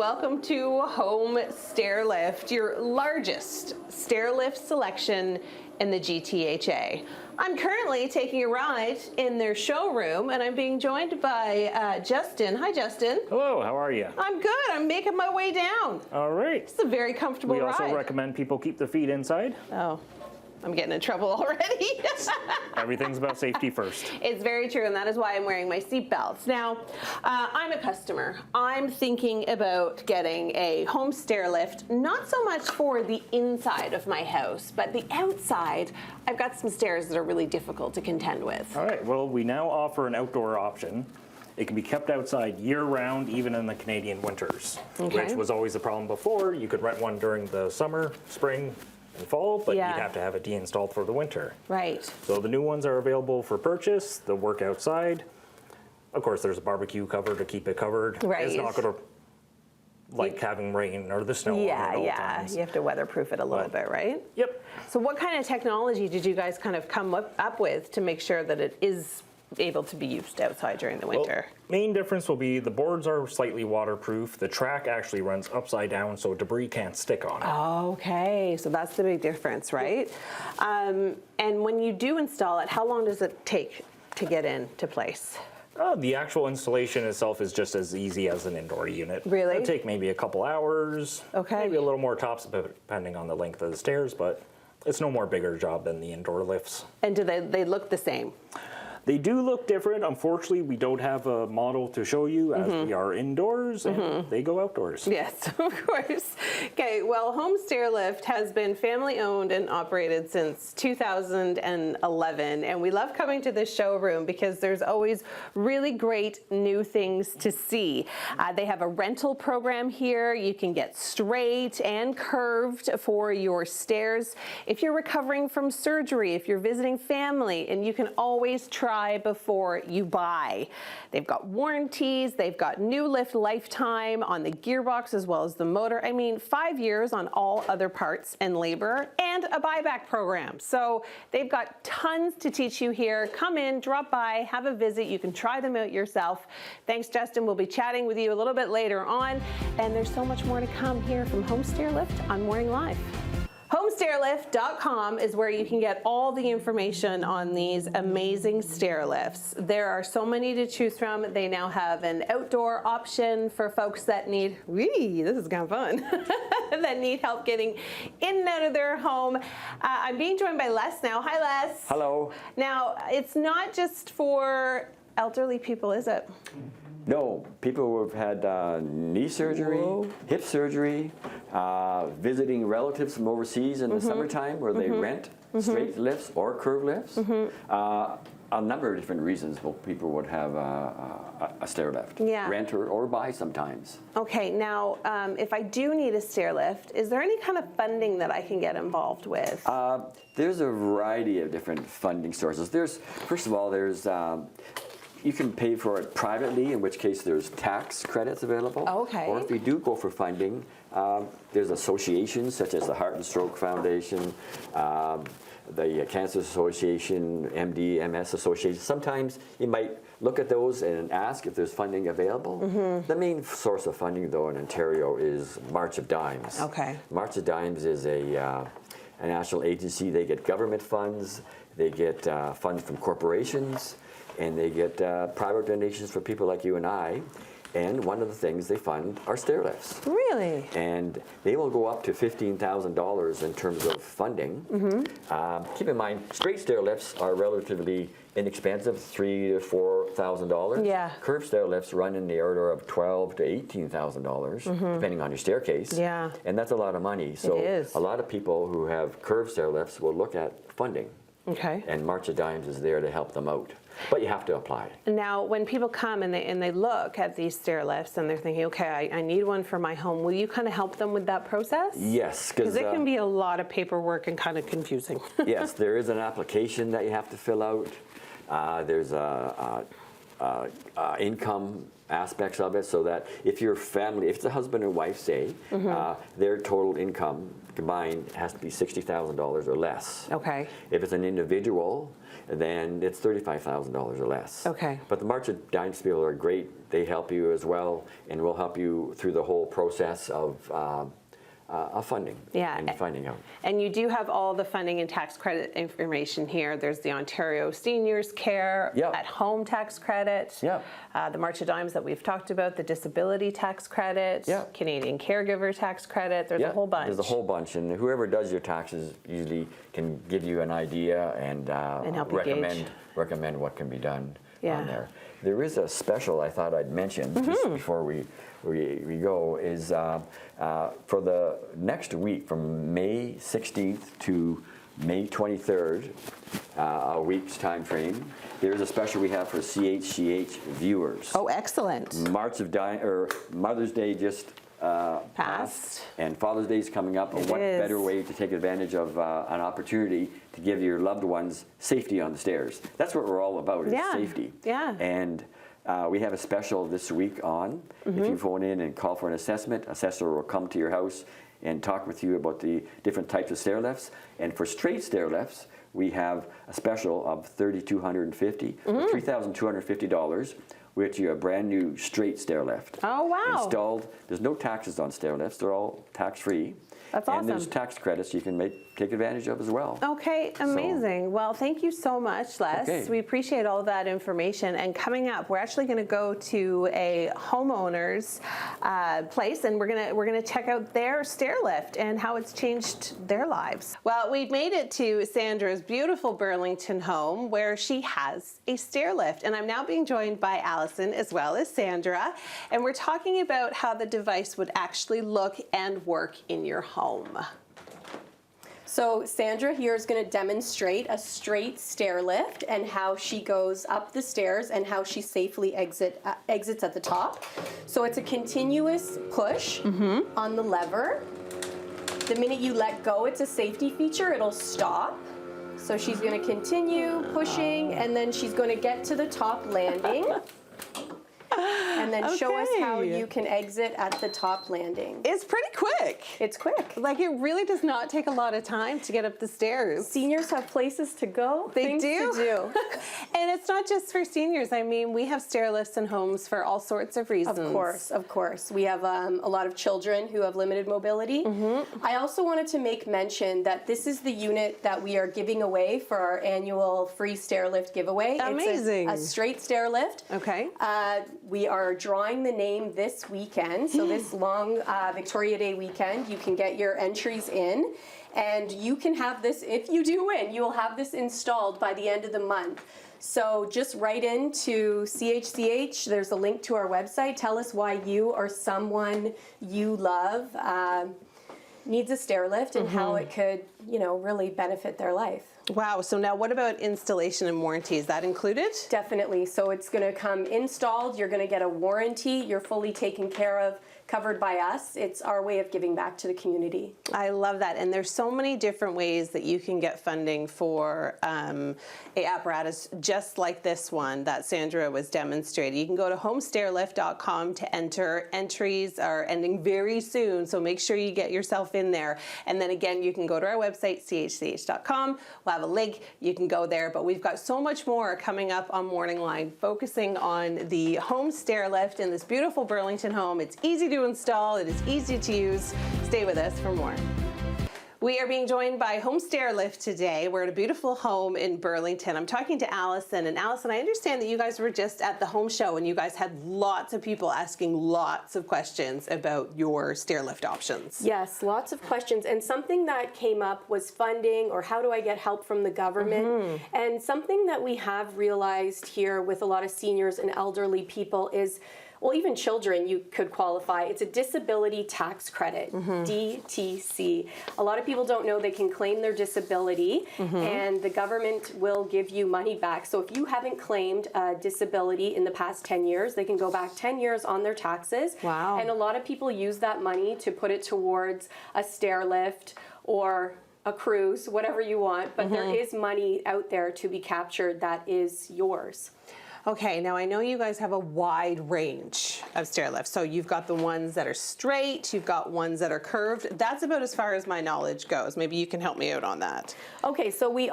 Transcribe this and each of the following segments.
welcome to Home Stairlift, your largest stairlift selection in the GTHA. I'm currently taking a ride in their showroom and I'm being joined by Justin. Hi, Justin. Hello, how are you? I'm good. I'm making my way down. All right. It's a very comfortable ride. We also recommend people keep their feet inside. Oh, I'm getting in trouble already. Everything's about safety first. It's very true, and that is why I'm wearing my seatbelts. Now, I'm a customer. I'm thinking about getting a home stair lift, not so much for the inside of my house, but the outside. I've got some stairs that are really difficult to contend with. All right, well, we now offer an outdoor option. It can be kept outside year-round, even in the Canadian winters, which was always the problem before. You could rent one during the summer, spring, and fall, but you'd have to have it deinstalled for the winter. Right. So the new ones are available for purchase. They'll work outside. Of course, there's a barbecue cover to keep it covered. Right. It's not going to like having rain or the snow on it all times. You have to weatherproof it a little bit, right? Yep. So what kind of technology did you guys kind of come up with to make sure that it is able to be used outside during the winter? Well, main difference will be the boards are slightly waterproof. The track actually runs upside down so debris can't stick on it. Okay, so that's the big difference, right? And when you do install it, how long does it take to get into place? The actual installation itself is just as easy as an indoor unit. Really? It'll take maybe a couple hours. Okay. Maybe a little more tops depending on the length of the stairs, but it's no more bigger job than the indoor lifts. And do they look the same? They do look different. Unfortunately, we don't have a model to show you as we are indoors and they go outdoors. Yes, of course. Okay, well, Home Stairlift has been family owned and operated since 2011, and we love coming to this showroom because there's always really great new things to see. They have a rental program here. You can get straight and curved for your stairs. If you're recovering from surgery, if you're visiting family, and you can always try before you buy. They've got warranties, they've got new lift lifetime on the gearbox as well as the motor. I mean, 5 years on all other parts and labor, and a buyback program. So they've got tons to teach you here. Come in, drop by, have a visit. You can try them out yourself. Thanks, Justin. We'll be chatting with you a little bit later on. And there's so much more to come here from Home Stairlift on Morning Live. HomeStairlift.com is where you can get all the information on these amazing stair lifts. There are so many to choose from. They now have an outdoor option for folks that need, this is kind of fun, that need help getting in and out of their home. I'm being joined by Les now. Hi, Les. Hello. Now, it's not just for elderly people, is it? No, people who have had knee surgery, hip surgery, visiting relatives from overseas in the summertime where they rent straight lifts or curved lifts. A number of different reasons people would have a stair lift. Yeah. Rent or buy sometimes. Okay, now if I do need a stair lift, is there any kind of funding that I can get involved with? There's a variety of different funding sources. First of all, there's you can pay for it privately, in which case there's tax credits available. Okay. Or if you do go for funding, there's associations such as the Heart and Stroke Foundation, the Cancer Association, MD, MS Association. Sometimes you might look at those and ask if there's funding available. The main source of funding, though, in Ontario is March of Dimes. Okay. March of Dimes is a national agency. They get government funds, they get funds from corporations, and they get private donations for people like you and I. And one of the things they fund are stair lifts. Really? And they will go up to $15,000 in terms of funding. Keep in mind, straight stair lifts are relatively inexpensive, $3,000 to $4,000. Yeah. Curved stair lifts run in the order of $12,000 to $18,000, depending on your staircase. Yeah. And that's a lot of money. So It is. a lot of people who have curved stair lifts will look at funding. Okay. And March of Dimes is there to help them out. But you have to apply. Now, when people come and they look at these stair lifts and they're thinking, okay, I need one for my home, will you kind of help them with that process? Yes. Because it can be a lot of paperwork and kind of confusing. Yes, there is an application that you have to fill out. There's a income aspects of it, so that if your family, if it's a husband and wife, say, their total income combined has to be $60,000 or less. Okay. If it's an individual, then it's $35,000 or less. Okay. But the March of Dimes people are great. They help you as well, and will help you through the whole process of funding. Yeah. And finding out. And you do have all the funding and tax credit information here. There's the Ontario Seniors Care Yep. at Home tax credit, Yep. The March of Dimes that we've talked about, the disability tax credit, Yep. Canadian caregiver tax credit. There's a whole bunch. There's a whole bunch, and whoever does your taxes usually can give you an idea and, help you gauge. recommend what can be done Yeah. on there. There is a special I thought I'd mention just before we go, is for the next week from May 16th to May 23rd, a week's time frame. There's a special we have for CHCH viewers. Oh, excellent. Mother's Day just passed, and Father's Day is coming up. And what is. better way to take advantage of an opportunity to give your loved ones safety on the stairs? That's what we're all about, is Yeah. safety. Yeah. And we have a special this week on. If you phone in and call for an assessment, assessor will come to your house and talk with you about the different types of stair lifts. And for straight stair lifts, we have a special of $3,250, or $3,250, which you a brand new straight stair lift. Oh, wow. Installed. There's no taxes on stair lifts. They're all tax-free. That's And there's awesome. tax credits you can take advantage of as well. Okay, amazing. Well, thank you so much, Les. Okay. We appreciate all of that information. And coming up, we're actually going to go to a homeowner's place, and we're gonna check out their stair lift and how it's changed their lives. Well, we've made it to Sandra's beautiful Burlington home, where she has a stair lift, and I'm now being joined by Allison as well as Sandra, and we're talking about how the device would actually look and work in your home. So Sandra here is going to demonstrate a straight stair lift and how she goes up the stairs and how she safely exits at the top. So it's a continuous push on the lever. The minute you let go, it's a safety feature, it'll stop. So she's going to continue pushing, and then she's going to get to the top landing. And then show us how Okay. you can exit at the top landing. It's pretty quick. It's quick. Like, it really does not take a lot of time to get up the stairs. Seniors have places to go, They things do. to do. And it's not just for seniors. I mean, we have stair lifts in homes for all sorts of reasons. Of course. We have a lot of children who have limited mobility. I also wanted to make mention that this is the unit that we are giving away for our annual free stair lift giveaway. Amazing. It's a straight stair lift. Okay. We are drawing the name this weekend. So this long Victoria Day weekend, you can get your entries in. And you can have this, if you do win, you will have this installed by the end of the month. So just write into CHCH. There's a link to our website. Tell us why you or someone you love needs a stair lift and how it could, really benefit their life. Wow. So now what about installation and warranty? Is that included? Definitely. So it's going to come installed. You're going to get a warranty. You're fully taken care of, covered by us. It's our way of giving back to the community. I love that. And there's so many different ways that you can get funding for a apparatus just like this one that Sandra was demonstrating. You can go to homestairlift.com to enter. Entries are ending very soon, so make sure you get yourself in there. And then again, you can go to our website, chch.com. We'll have a link. You can go there. But we've got so much more coming up on Morning Line, focusing on the home stair lift in this beautiful Burlington home. It's easy to install. It is easy to use. Stay with us for more. We are being joined by Home Stairlift today. We're at a beautiful home in Burlington. I'm talking to Allison. And Allison, I understand that you guys were just at the home show and you guys had lots of people asking lots of questions about your stairlift options. Yes, lots of questions. And something that came up was funding, or how do I get help from the government? And something that we have realized here with a lot of seniors and elderly people is, well, even children, you could qualify. It's a disability tax credit, DTC. A lot of people don't know they can claim their disability, and the government will give you money back. So if you haven't claimed a disability in the past 10 years, they can go back 10 years on their taxes. Wow. And a lot of people use that money to put it towards a stair lift or a cruise, whatever you want. But there is money out there to be captured that is yours. Okay, now I know you guys have a wide range of stair lifts. So you've got the ones that are straight, you've got ones that are curved. That's about as far as my knowledge goes. Maybe you can help me out on that. Okay, so we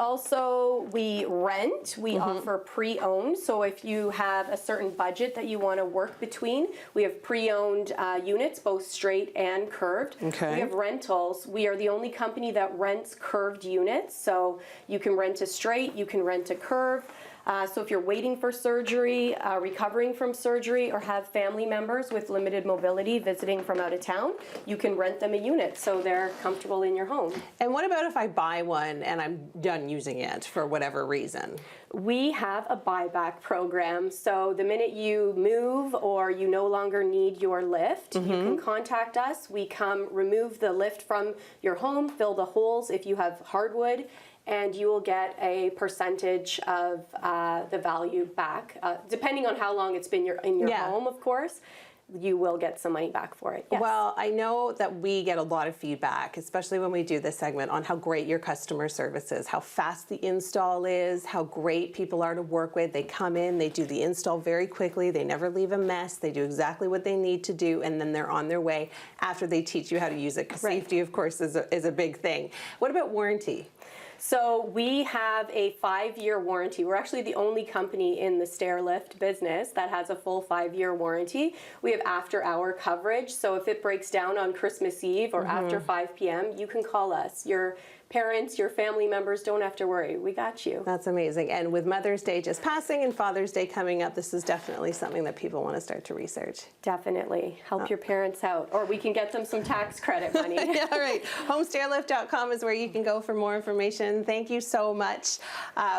rent, we offer pre-owned. So if you have a certain budget that you want to work between, we have pre-owned units, both straight and curved. Okay. We have rentals. We are the only company that rents curved units. So you can rent a straight, you can rent a curve. So if you're waiting for surgery, recovering from surgery, or have family members with limited mobility visiting from out of town, you can rent them a unit so they're comfortable in your home. And what about if I buy one and I'm done using it for whatever reason? We have a buyback program. So the minute you move or you no longer need your lift, you can contact us. We come remove the lift from your home, fill the holes if you have hardwood, and you will get a percentage of the value back. Depending on how long it's been in your home, of course, you will get some money back for it. Yes. Well, I know that we get a lot of feedback, especially when we do this segment, on how great your customer service is, how fast the install is, how great people are to work with. They come in, they do the install very quickly, they never leave a mess, they do exactly what they need to do, and then they're on their way after they teach you how to use it. 'Cause safety, of course, is a big thing. What about warranty? So we have a 5-year warranty. We're actually the only company in the stair lift business that has a full 5-year warranty. We have after-hour coverage, so if it breaks down on Christmas Eve or after 5 p.m., you can call us. Your parents, your family members don't have to worry. We got you. That's amazing. And with Mother's Day just passing and Father's Day coming up, this is definitely something that people want to start to research. Definitely. Help your parents out. Or we can get them some tax credit money. Yeah, all right. HomeStairlift.com is where you can go for more information. Thank you so much.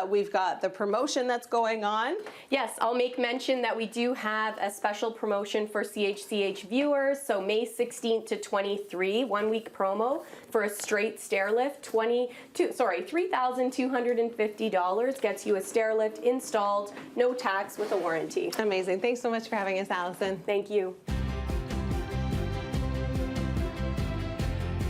We've got the promotion that's going on. Yes, I'll make mention that we do have a special promotion for CHCH viewers. So May 16th to 23, 1-week promo for a straight stair lift. $3,250 gets you a stair lift installed, no tax, with a warranty. Amazing. Thanks so much for having us, Allison. Thank you.